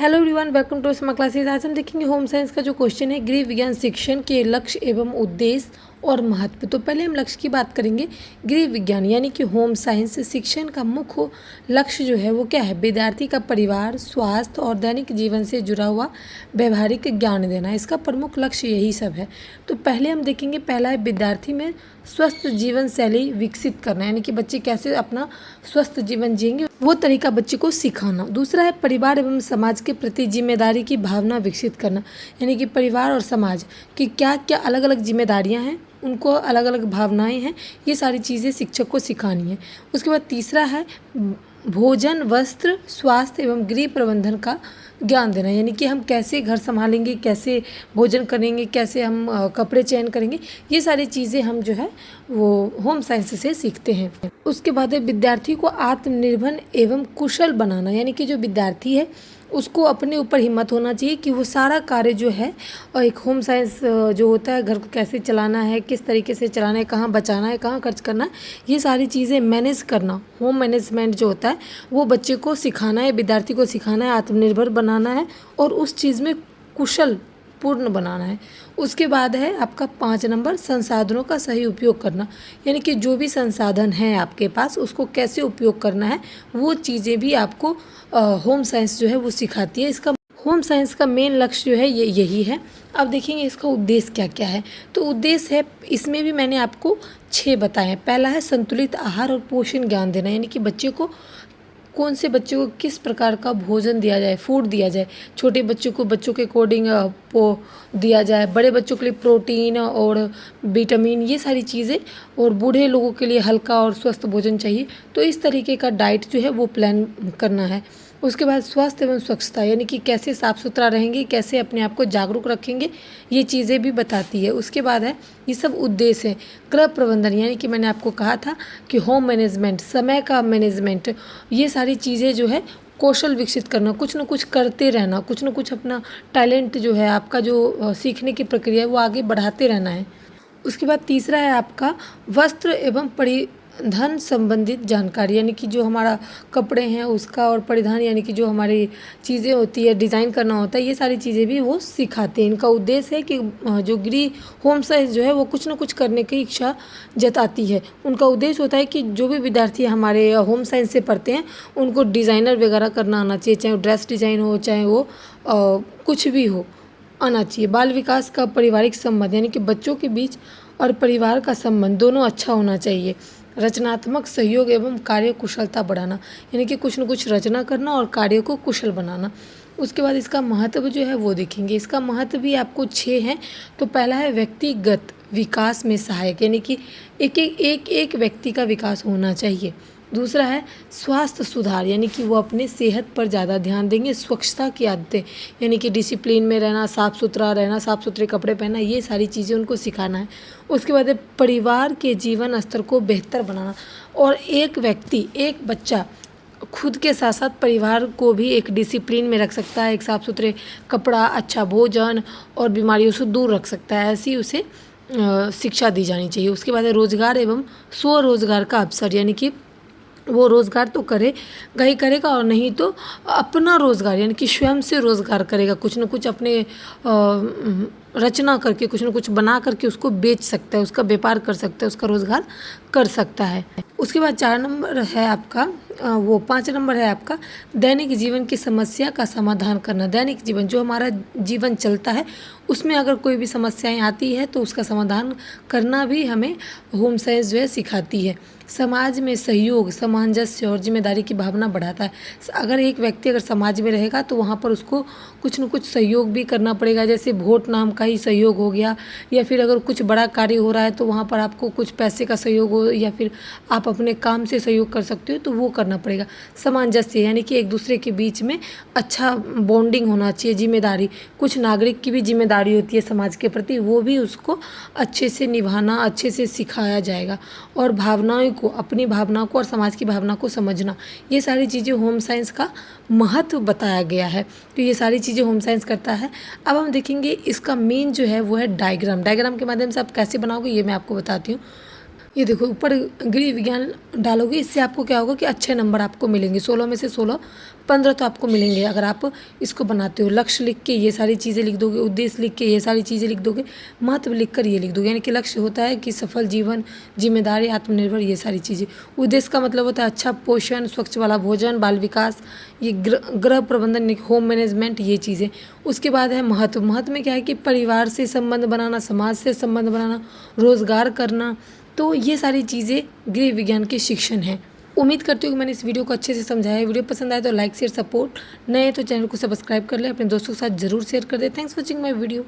Hello everyone, welcome to smart classes. आज हम देखेंगे होम साइंस का जो क्वेश्चन है, गृह विज्ञान शिक्षण के लक्ष्य एवं उद्देश्य और महत्व। तो पहले हम लक्ष्य की बात करेंगे। गृह विज्ञान यानी कि होम साइंस शिक्षण का मुख्य लक्ष्य जो है वो क्या है? विद्यार्थी का परिवार, स्वास्थ्य और दैनिक जीवन से जुड़ा हुआ व्यवहारिक ज्ञान देना। इसका प्रमुख लक्ष्य यही सब है। तो पहले हम देखेंगे, पहला है विद्यार्थी में स्वस्थ जीवन शैली विकसित करना, यानी कि बच्चे कैसे अपना स्वस्थ जीवन जिएंगे वो तरीका बच्चे को सिखाना। दूसरा है परिवार एवं समाज के प्रति जिम्मेदारी की भावना विकसित करना, यानी कि परिवार और समाज की क्या क्या अलग अलग जिम्मेदारियां हैं, उनको अलग अलग भावनाएं हैं, ये सारी चीज़ें शिक्षक को सिखानी है। उसके बाद तीसरा है भोजन, वस्त्र, स्वास्थ्य एवं गृह प्रबंधन का ज्ञान देना, यानी कि हम कैसे घर संभालेंगे, कैसे भोजन करेंगे, कैसे हम कपड़े चयन करेंगे, ये सारी चीज़ें हम जो है वो होम साइंस से सीखते हैं। उसके बाद है विद्यार्थी को आत्मनिर्भर एवं कुशल बनाना, यानी कि जो विद्यार्थी है उसको अपने ऊपर हिम्मत होना चाहिए कि वो सारा कार्य जो है, और एक होम साइंस जो होता है, घर को कैसे चलाना है, किस तरीके से चलाना है, कहाँ बचाना है, कहाँ खर्च करना है, ये सारी चीज़ें मैनेज करना, होम मैनेजमेंट जो होता है वो बच्चे को सिखाना है, विद्यार्थी को सिखाना है, आत्मनिर्भर बनाना है और उस चीज़ में कुशल पूर्ण बनाना है। उसके बाद है आपका 5 नंबर संसाधनों का सही उपयोग करना, यानी कि जो भी संसाधन है आपके पास उसको कैसे उपयोग करना है, वो चीज़ें भी आपको होम साइंस जो है वो सिखाती है। इसका होम साइंस का मेन लक्ष्य जो है ये यही है। अब देखेंगे इसका उद्देश्य क्या क्या है। तो उद्देश्य है, इसमें भी मैंने आपको 6 बताए हैं। पहला है संतुलित आहार और पोषण ज्ञान देना, यानी कि बच्चे को कौन से बच्चे को किस प्रकार का भोजन दिया जाए, फूड दिया जाए। छोटे बच्चों को बच्चों के अकॉर्डिंग दिया जाए, बड़े बच्चों के लिए प्रोटीन और विटामिन, ये सारी चीज़ें, और बूढ़े लोगों के लिए हल्का और स्वस्थ भोजन चाहिए। तो इस तरीके का डाइट जो है वो प्लान करना है। उसके बाद स्वास्थ्य एवं स्वच्छता, यानी कि कैसे साफ़ सुथरा रहेंगे, कैसे अपने आप को जागरूक रखेंगे, ये चीज़ें भी बताती है। उसके बाद है, ये सब उद्देश्य है। गृह प्रबंधन, यानी कि मैंने आपको कहा था कि होम मैनेजमेंट, समय का मैनेजमेंट, ये सारी चीज़ें जो है कौशल विकसित करना, कुछ ना कुछ करते रहना, कुछ ना कुछ अपना टैलेंट जो है, आपका जो सीखने की प्रक्रिया है वो आगे बढ़ाते रहना है। उसके बाद तीसरा है आपका वस्त्र एवं परिधान संबंधित जानकारी, यानी कि जो हमारा कपड़े हैं उसका, और परिधान यानी कि जो हमारी चीज़ें होती है, डिज़ाइन करना होता है, ये सारी चीज़ें भी वो सिखाते हैं। इनका उद्देश्य है कि जो गृह होम साइंस जो है वो कुछ ना कुछ करने की इच्छा जताती है। उनका उद्देश्य होता है कि जो भी विद्यार्थी हमारे होम साइंस से पढ़ते हैं उनको डिज़ाइनर वगैरह करना आना चाहिए, चाहे वो ड्रेस डिज़ाइन हो, चाहे वो कुछ भी हो, आना चाहिए। बाल विकास का पारिवारिक संबंध, यानी कि बच्चों के बीच और परिवार का संबंध दोनों अच्छा होना चाहिए। रचनात्मक सहयोग एवं कार्य कुशलता बढ़ाना, यानी कि कुछ न कुछ रचना करना और कार्य को कुशल बनाना। उसके बाद इसका महत्व जो है वो देखेंगे। इसका महत्व भी आपको 6 हैं। तो पहला है व्यक्तिगत विकास में सहायक, यानी कि एक व्यक्ति का विकास होना चाहिए। दूसरा है स्वास्थ्य सुधार, यानी कि वो अपने सेहत पर ज़्यादा ध्यान देंगे। स्वच्छता की आदतें, यानी कि डिसिप्लिन में रहना, साफ़ सुथरा रहना, साफ़ सुथरे कपड़े पहनना, ये सारी चीज़ें उनको सिखाना है। उसके बाद है परिवार के जीवन स्तर को बेहतर बनाना, और एक व्यक्ति, एक बच्चा खुद के साथ साथ परिवार को भी एक डिसिप्लिन में रख सकता है, एक साफ़ सुथरे कपड़ा, अच्छा भोजन और बीमारियों से दूर रख सकता है। ऐसी उसे शिक्षा दी जानी चाहिए। उसके बाद है रोजगार एवं स्वरोजगार का अवसर, यानी कि वो रोज़गार तो करेगा ही करेगा, और नहीं तो अपना रोज़गार, यानी कि स्वयं से रोज़गार करेगा, कुछ न कुछ अपने रचना करके, कुछ न कुछ बना करके उसको बेच सकता है, उसका व्यापार कर सकता है, उसका रोज़गार कर सकता है। उसके बाद 4 नंबर है आपका, 5 नंबर है आपका दैनिक जीवन की समस्या का समाधान करना। दैनिक जीवन, जो हमारा जीवन चलता है उसमें अगर कोई भी समस्याएं आती है तो उसका समाधान करना भी हमें होम साइंस जो है सिखाती है। समाज में सहयोग, सामंजस्य और जिम्मेदारी की भावना बढ़ाता है। अगर एक व्यक्ति अगर समाज में रहेगा तो वहाँ पर उसको कुछ न कुछ सहयोग भी करना पड़ेगा, जैसे वोट नाम का ही सहयोग हो गया, या फिर अगर कुछ बड़ा कार्य हो रहा है तो वहाँ पर आपको कुछ पैसे का सहयोग हो, या फिर आप अपने काम से सहयोग कर सकते हो, तो वो करना पड़ेगा। सामंजस्य, यानी कि एक दूसरे के बीच में अच्छा बॉन्डिंग होना चाहिए। जिम्मेदारी, कुछ नागरिक की भी जिम्मेदारी होती है समाज के प्रति, वो भी उसको अच्छे से निभाना, अच्छे से सिखाया जाएगा। और भावनाओं को, अपनी भावनाओं को और समाज की भावना को समझना, ये सारी चीज़ें होम साइंस का महत्व बताया गया है। तो ये सारी चीज़ें होम साइंस करता है। अब हम देखेंगे इसका मेन जो है वो है डायग्राम। डायग्राम के माध्यम से आप कैसे बनाओगे ये मैं आपको बताती हूँ। ये देखो ऊपर गृह विज्ञान डालोगे, इससे आपको क्या होगा कि अच्छे नंबर आपको मिलेंगे। 16 में से 16 15 तो आपको मिलेंगे अगर आप इसको बनाते हो। लक्ष्य लिख के ये सारी चीज़ें लिख दोगे, उद्देश्य लिख के ये सारी चीज़ें लिख दोगे, महत्व लिख कर ये लिख दोगे। यानी कि लक्ष्य होता है कि सफल जीवन, जिम्मेदारी, आत्मनिर्भर, ये सारी चीज़ें। उद्देश्य का मतलब होता है अच्छा पोषण, स्वच्छ वाला भोजन, बाल विकास, ये गृह प्रबंधन, होम मैनेजमेंट, ये चीज़ें। उसके बाद है महत्व। महत्व में क्या है कि परिवार से संबंध बनाना, समाज से संबंध बनाना, रोजगार करना। तो ये सारी चीज़ें गृह विज्ञान के शिक्षण हैं। उम्मीद करती हूँ कि मैंने इस वीडियो को अच्छे से समझाया है। वीडियो पसंद आए तो लाइक शेयर सपोर्ट, नए तो चैनल को सब्सक्राइब कर ले, अपने दोस्तों के साथ जरूर शेयर कर दे। Thanks for watching my video.